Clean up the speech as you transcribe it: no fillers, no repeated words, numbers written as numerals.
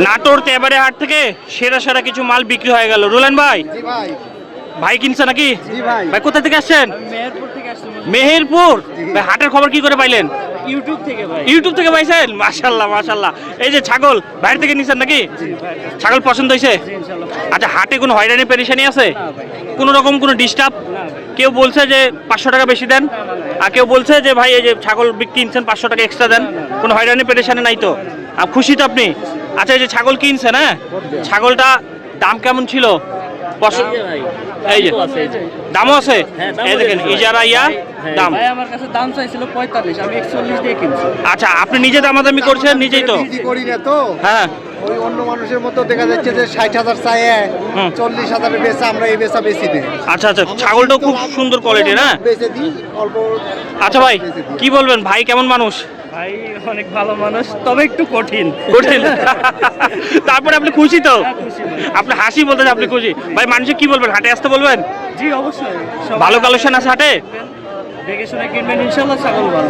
নাটোর তেবারে হাট থেকে সেরা সেরা কিছু মাল বিক্রি হয়ে গেল। রোলেন ভাই, ভাই কিনছে নাকি? ভাই কোথা থেকে আসছেন? মেহেরপুর। ভাই হাটের খবর কি করে পাইলেন? ইউটিউব থেকে পাইছেন? মাশাআল্লাহ মাশাআল্লাহ। এই যে ছাগল বাইরে থেকে নিছেন নাকি? ছাগল পছন্দ হয়েছে? আচ্ছা, হাটে কোনো হয়রানি পেরেশানি আছে? কোনো রকম কোনো ডিস্টার্ব? কেউ বলছে যে 500 টাকা বেশি দেন, আর কেউ বলছে যে ভাই এই যে ছাগল কিনছেন 500 টাকা এক্সট্রা দেন। কোনো হয়রানি পেরেশানি নাই তো? খুশি তো আপনি? আচ্ছা, এই যে ছাগল কিনছেন, হ্যাঁ, ছাগলটা দাম কেমন ছিল? এই যে দামও আছে, এই দেখেন ইজারা দাম। ভাই আমার কাছে দাম চাইছিল 45, আমি 41 দিয়ে কিনছি। আচ্ছা, আপনি নিজে দামাদামি করছেন? নিজেই তো করি না তো। হ্যাঁ, ওই অন্য মানুষের মতো দেখা যাচ্ছে যে 60,000 চায় 40,000 বেচা, আমরা এই বেচা বেশি দিই। আচ্ছা আচ্ছা, ছাগলটাও খুব সুন্দর কোয়ালিটির, হ্যাঁ। বেচে দিই অল্প। আচ্ছা ভাই, কি বলবেন? ভাই কেমন মানুষ? ভাই অনেক ভালো মানুষ, তবে একটু কঠিন। তারপরে আপনি খুশি তো? আপনি হাসি বলতে আপনি খুশি। ভাই মানুষে কি বলবেন? হাটে আসতে বলবেন? জি অবশ্যই, ভালো কালেকশন আছে হাটে? দেখে শুনে কিনবেন ইনশাআল্লাহ, ছাগল ভালো।